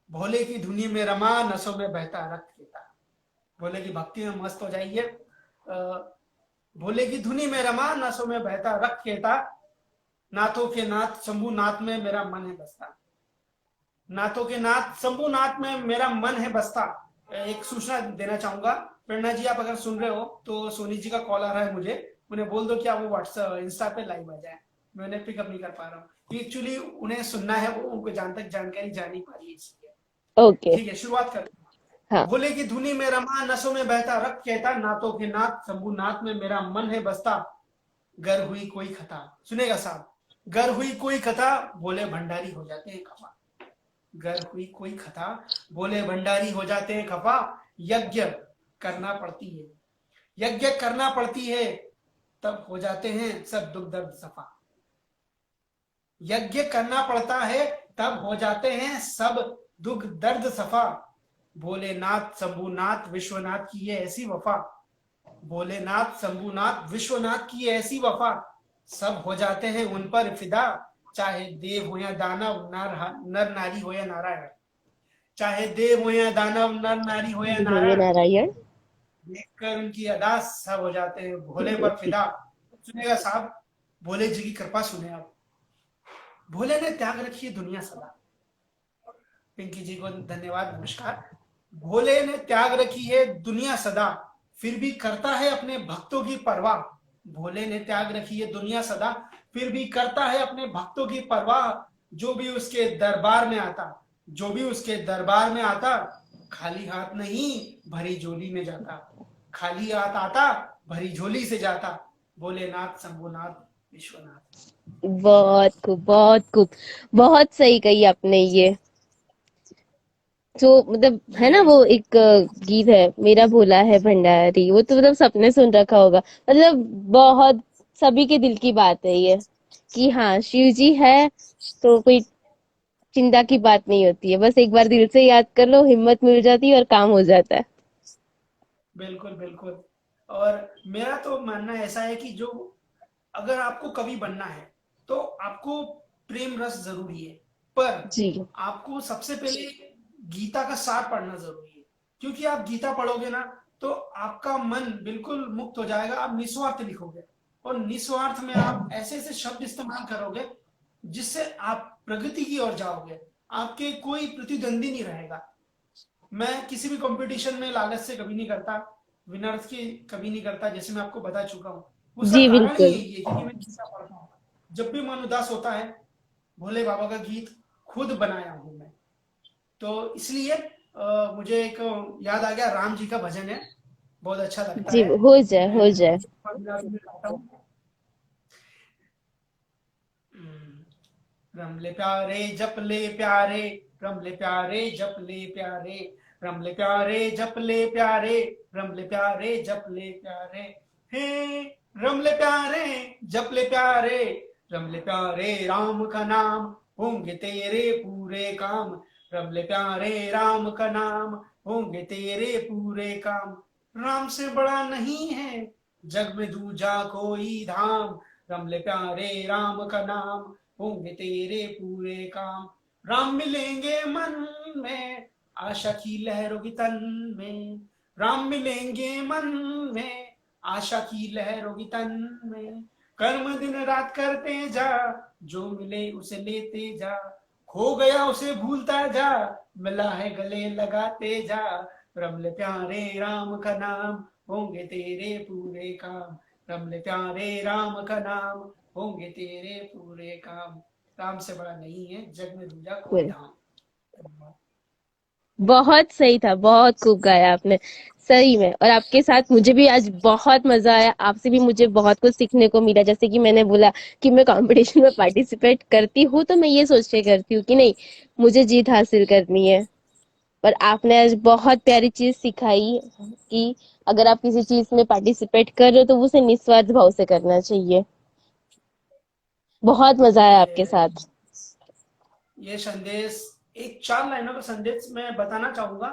भोले की धुनी में रमा, नसों में बहता रक्त पीता। भोले की भक्ति में मस्त हो जाइए। भोले की धुनी में रमा, नसों में बहता रक्त कहता, नाथों के नाथ शंभू नाथ में मेरा मन है बसता। नाथों के नाथ शंभू नाथ में मेरा मन है बसता। एक सूचना देना चाहूंगा, प्रेरणा जी आप अगर सुन रहे हो तो सोनी जी का कॉल आ रहा है मुझे। उन्हें बोल दो कि आप वो व्हाट्सएप इंस्टा पे लाइव आ जाए। मैं उन्हें पिकअप नहीं कर पा रहा हूँ, एक्चुअली उन्हें सुनना है, वो उनको जहां तक जानकारी जा नहीं पा रही है इसलिए।
ओके।
ठीक है, शुरुआत कर।
हाँ।
भोले की धुनी में रमा, नसों में बहता रक्त कहता, नाथों के नाथ शंभू नाथ में मेरा मन है बसता। गर हुई कोई खता, सुनेगा साहब, गर हुई कोई कथा, भोले भंडारी हो जाते हैं खफा। गर हुई कोई खता, भोले भंडारी हो जाते हैं खफा। यज्ञ करना पड़ती है, यज्ञ करना पड़ती है, तब हो जाते हैं सब दुख दर्द सफा। यज्ञ करना पड़ता है, तब हो जाते हैं सब दुख दर्द सफा। भोलेनाथ शंभुनाथ विश्वनाथ की ये ऐसी वफा। भोलेनाथ शंभुनाथ विश्वनाथ की ऐसी वफा, सब हो जाते हैं उन पर फिदा। चाहे देव हो या दानव, नर नारी हो या नारायण। चाहे देव हो या दानव, नर नारी हो या
ये
नारायण,
नारायण।
देखकर उनकी अदा सब हो जाते हैं भोले पर फिदा। सुनेगा साहब, भोले जी की कृपा सुने आप। भोले ने त्याग रखी है दुनिया सदा। पिंकी जी को धन्यवाद, नमस्कार। भोले ने त्याग रखी है दुनिया सदा, फिर भी करता है अपने भक्तों की परवाह। भोले ने त्याग रखी है दुनिया सदा, फिर भी करता है अपने भक्तों की परवाह। जो भी उसके दरबार में आता, जो भी उसके दरबार में आता, खाली हाथ नहीं भरी झोली में जाता। खाली हाथ आता, भरी झोली से जाता। भोलेनाथ शंभुनाथ विश्वनाथ।
बहुत खूब, बहुत खूब। बहुत सही कही आपने ये। जो मतलब है ना,
मेरे
वो एक गीत है, मेरा भोला है भंडारी, वो तो मतलब सबने सुन रखा होगा। मतलब बहुत सभी के दिल की बात है ये, कि हाँ शिव जी है तो कोई चिंता की बात नहीं होती है, बस एक बार दिल से याद कर लो, हिम्मत मिल जाती है और काम हो जाता है।
बिल्कुल बिल्कुल। और मेरा तो मानना ऐसा है कि जो, अगर आपको कवि बनना है तो आपको प्रेम रस जरूरी है, पर
जी।
आपको सबसे पहले गीता का सार पढ़ना जरूरी है। क्योंकि आप गीता पढ़ोगे ना, तो आपका मन बिल्कुल मुक्त हो जाएगा, आप निस्वार्थ लिखोगे। और निस्वार्थ में आप ऐसे ऐसे शब्द इस्तेमाल करोगे जिससे आप प्रगति की ओर जाओगे। आपके कोई प्रतिद्वंदी नहीं रहेगा। मैं किसी भी कंपटीशन में लालच से कभी नहीं करता, विनर्स की कभी नहीं करता, जैसे मैं आपको बता चुका हूँ। उसका
जी
कारण ही
बिल्कुल।
यही है, क्योंकि मैं गीता पढ़ता हूँ। जब भी मन उदास होता है, भोले बाबा का गीत खुद बनाया हूँ मैं। तो इसलिए मुझे एक याद आ गया, राम जी का भजन है, बहुत अच्छा लगता
जी
है।
हो जाए, हो
मैं
जाए।
गाता हूँ। रम ले प्यारे जप ले प्यारे, रम ले प्यारे जप ले प्यारे, रमले प्यारे जपले प्यारे, रमले प्यारे जपले प्यारे, हे रमले प्यारे जपले प्यारे, रमले प्यारे राम का नाम, होंगे तेरे पूरे काम, रमले प्यारे राम का नाम, होंगे तेरे पूरे काम, राम से बड़ा नहीं है जग में दूजा कोई धाम, रमले प्यारे राम का नाम, होंगे तेरे पूरे काम, राम मिलेंगे मन में आशा की लहरों की तन में, राम मिलेंगे मन में आशा की लहरों की तन में, कर्म दिन रात करते जा, जो मिले उसे लेते जा, खो गया उसे भूलता जा, मिला है गले लगाते जा, रमले प्यारे राम का नाम, होंगे तेरे पूरे काम, रमले प्यारे राम का नाम, होंगे तेरे पूरे काम, राम से बड़ा नहीं है जग में दूजा कोई
बिल्कुल।
धाम।
बहुत सही था, बहुत खूब गाया आपने सही में। और आपके साथ मुझे भी आज बहुत मजा आया, आपसे भी मुझे बहुत कुछ सीखने को मिला। जैसे कि मैंने बोला कि मैं कंपटीशन में पार्टिसिपेट करती हूँ तो मैं ये सोच के करती हूँ कि नहीं, मुझे जीत हासिल करनी है। पर आपने आज बहुत प्यारी चीज सिखाई कि अगर आप किसी चीज में पार्टिसिपेट कर रहे हो तो उसे निस्वार्थ भाव से करना चाहिए। बहुत मजा आया आपके
ये
साथ।
ये संदेश, एक 4 लाइनों का संदेश मैं बताना चाहूंगा,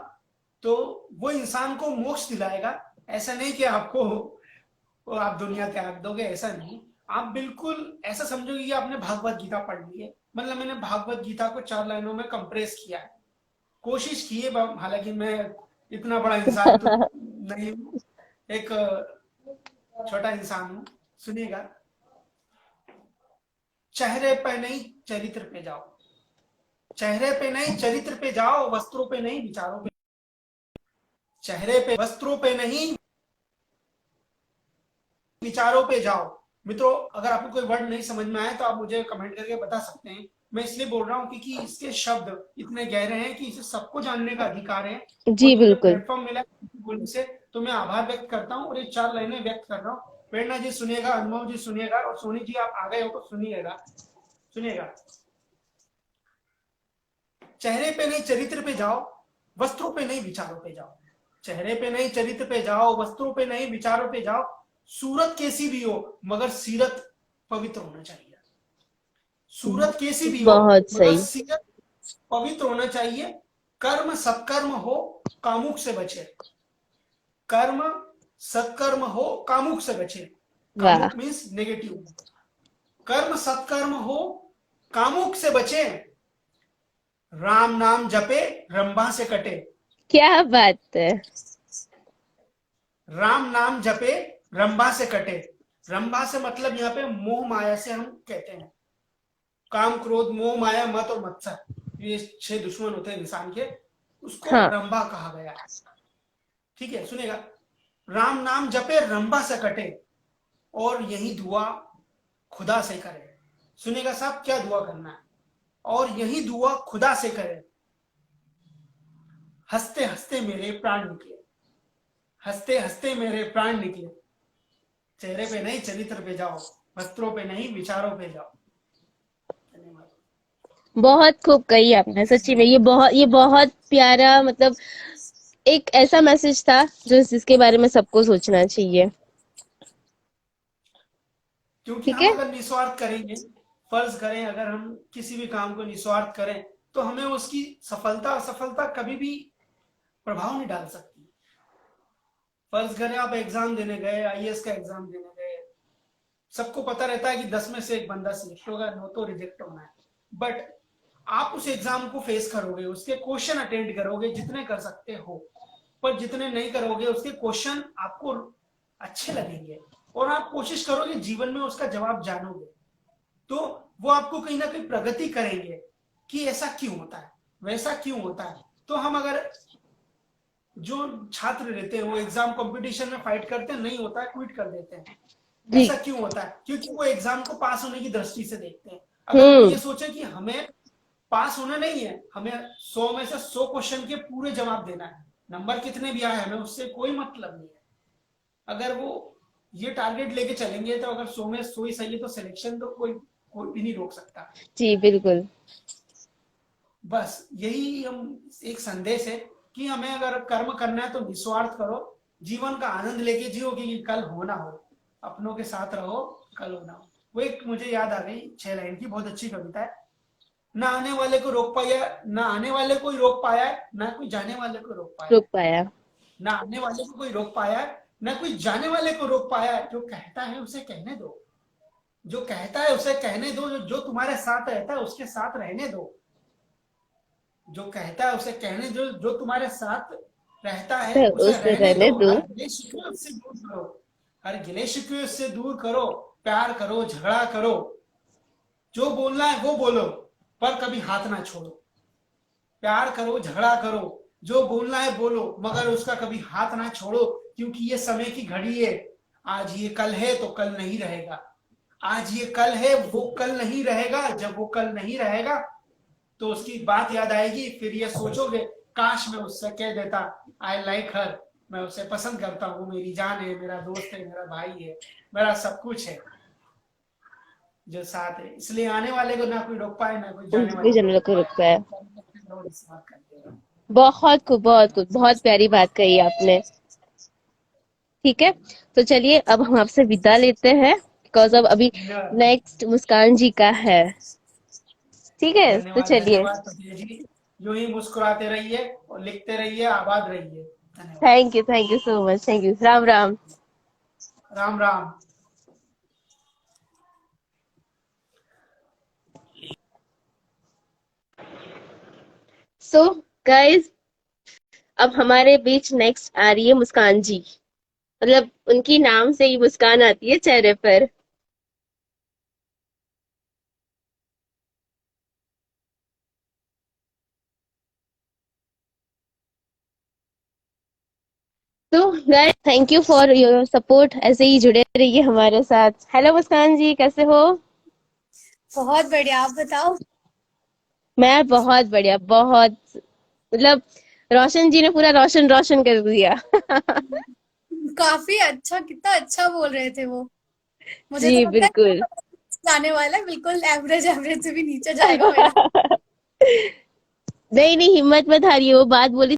तो वो इंसान को मोक्ष दिलाएगा। ऐसा नहीं कि आपको वो आप दुनिया त्याग दोगे, ऐसा नहीं। आप बिल्कुल ऐसा समझोगे कि आपने भागवत गीता पढ़ ली है। मतलब मैंने भागवत गीता को 4 लाइनों में कंप्रेस किया है, कोशिश की है। हालांकि मैं इतना बड़ा इंसान तो नहीं हूँ, एक छोटा इंसान हूँ। सुनिएगा, चेहरे पे नहीं चरित्र पे जाओ, चेहरे पे नहीं चरित्र पे जाओ, वस्त्रों पे नहीं विचारों पे, चेहरे पे वस्त्रों पे नहीं विचारों पे जाओ। मित्रों, अगर आपको कोई वर्ड नहीं समझ में आए तो आप मुझे कमेंट करके बता सकते हैं। मैं इसलिए बोल रहा हूँ क्योंकि इसके शब्द इतने गहरे हैं कि इसे सबको जानने का अधिकार है,
जी
और मुझे
बिल्कुल।
प्लेटफॉर्म मिला बोलने से, तो मैं आभार व्यक्त करता हूँ और ये 4 लाइनें व्यक्त कर रहा हूँ। प्रेरणा जी सुनिएगा, अनुभव जी सुनिएगा, और सोनी जी आप आ गए हो तो सुनिएगा। सुनिएगा, चेहरे पे नहीं चरित्र पे जाओ, वस्त्रों पे नहीं विचारों पे जाओ, चेहरे पे नहीं चरित्र पे जाओ, वस्त्रों पे नहीं विचारों पे जाओ, सूरत कैसी भी हो मगर सीरत पवित्र होना चाहिए, सूरत कैसी भी हो
बहुत
मगर
सही।
सीरत पवित्र होना चाहिए, कर्म सत्कर्म हो कामुक से बचे, कर्म सत्कर्म हो कामुक से बचे,
वाह।
कामुक मीन्स नेगेटिव, कर्म सत्कर्म हो कामुक से बचे, राम नाम जपे रंभा से कटे,
क्या बात है।
राम नाम जपे रंभा से कटे, रंभा से मतलब यहाँ पे मोह माया से हम कहते हैं, काम क्रोध मोह माया मत और मत्सर, ये 6 दुश्मन होते हैं इंसान के, उसको
हाँ।
रंभा कहा गया है। ठीक है, सुनेगा, राम नाम जपे रंभा से कटे, और यही दुआ खुदा से करे। सुनेगा साहब, क्या दुआ करना है, और यही दुआ खुदा से करे, हंसते हंसते मेरे प्राण निकले, हंसते हंसते मेरे प्राण निकले, चेहरे पे नहीं चरित्र पे जाओ, वस्त्रों पे नहीं विचारों पे जाओ। धन्यवाद।
बहुत खूब कही आपने सच्ची में। ये बहुत प्यारा, मतलब एक ऐसा मैसेज था जो जिसके बारे में सबको सोचना चाहिए।
क्योंकि
ठीक
हम
है।
अगर निस्वार्थ करेंगे, फर्ज करें अगर हम किसी भी काम को निस्वार्थ करें, तो हमें उसकी सफलता असफलता कभी भी प्रभाव नहीं डाल सकती। फर्ज करें आप एग्जाम देने गए, आईएएस का एग्जाम देने गए, सबको पता रहता है कि 10 में से एक बंदा सिलेक्ट होगा, 9 तो रिजेक्ट होना है। बट आप उस एग्जाम को फेस करोगे, उसके क्वेश्चन अटेंड करोगे जितने कर सकते हो, पर जितने नहीं करोगे उसके क्वेश्चन आपको अच्छे लगेंगे, और आप कोशिश करोगे जीवन में उसका जवाब जानोगे, तो वो आपको कहीं ना कहीं प्रगति करेंगे कि ऐसा क्यों होता है, वैसा क्यों होता है। तो हम अगर, जो छात्र रहते हैं वो एग्जाम कंपटीशन में फाइट करते हैं, नहीं होता है क्विट कर देते हैं।
जी।
ऐसा क्यों होता है? क्योंकि वो एग्जाम को पास होने की दृष्टि से देखते हैं। अगर वो
हम्म।
ये सोचे कि हमें पास होना नहीं है, हमें 100 में से 100 क्वेश्चन के पूरे जवाब देना है, नंबर कितने भी आए हमें उससे कोई मतलब नहीं है। अगर वो ये टारगेट लेके चलेंगे, तो अगर 100 में 100 ही सही है तो सिलेक्शन तो कोई कोई भी नहीं रोक सकता।
जी बिल्कुल।
बस यही हम एक संदेश है कि हमें अगर कर्म करना है तो निस्वार्थ करो, जीवन का आनंद लेके जियो कि कल हो ना हो, अपनों के साथ रहो, कल हो ना हो। वो एक मुझे याद आ गई 6 लाइन की, बहुत अच्छी कविता है। ना आने वाले को रोक पाया, ना आने वाले को ही रोक पाया है, ना कोई जाने वाले को रोक पाया
रुक
है।
पाया।
ना आने वाले को कोई रोक पाया है, ना कोई जाने वाले को रोक पाया है। जो कहता है उसे कहने दो, जो कहता है उसे कहने दो, जो तुम्हारे साथ रहता है उसके साथ रहने दो। जो कहता है उसे कहने दो, जो तुम्हारे साथ रहता है उसे
उसे
रहने
रहने
दो।
दो।
हर गिले शिकवे उससे दूर करो, हर गिले शिकवे उससे दूर करो, प्यार करो, झगड़ा करो, जो बोलना है वो बोलो, पर कभी हाथ ना छोड़ो। प्यार करो, झगड़ा करो, जो बोलना है बोलो, मगर उसका कभी हाथ ना छोड़ो, क्योंकि ये समय की घड़ी है। आज ये कल है तो कल नहीं रहेगा, आज ये कल है वो कल नहीं रहेगा। जब वो कल नहीं रहेगा तो उसकी बात याद आएगी, फिर ये सोचोगे काश मैं उससे कह देता आई लाइक हर, मैं उसे पसंद करता हूँ, मेरी जान है, मेरा दोस्त है, मेरा भाई है, मेरा सब कुछ है, जो साथ है। इसलिए आने वाले को ना कोई रोक पाए, ना कोई जाने
उनके
वाले को
जनरल
रोक
को रुक
पाए।
पाया।
इस बात करते हैं।
बहुत खूब, बहुत खूब, बहुत प्यारी बात कही आपने। ठीक है, तो चलिए अब हम आपसे विदा लेते हैं, बिकॉज अब अभी नेक्स्ट मुस्कान जी का है। ठीक है, तो
धन्यवाद,
चलिए।
धन्यवाद प्रतिभा जी। यूं ही मुस्कुराते रहिए और लिखते रहिए, आबाद रहिए। धन्यवाद।
Thank you so much, thank you, Ram Ram.
Ram Ram.
So guys, अब हमारे बीच नेक्स्ट आ रही है मुस्कान जी। मतलब उनकी नाम से ही मुस्कान आती है चेहरे पर। तो guys, thank you for your support, ऐसे ही जुड़े रहिए हमारे साथ। हेलो मुस्कान जी, कैसे हो?
बहुत बढ़िया, आप बताओ।
मैं बहुत बढ़िया, बहुत, मतलब रोशन जी ने पूरा रोशन रोशन कर दिया।
काफी अच्छा, कितना अच्छा बोल रहे थे वो। मुझे
जी
तो लगता है
बिल्कुल।
जाने वाला है, बिल्कुल एवरेज एवरेज से भी नीचे जाएगा मेरा।
नहीं नहीं, हिम्मत मत हारिए, वो बात बोली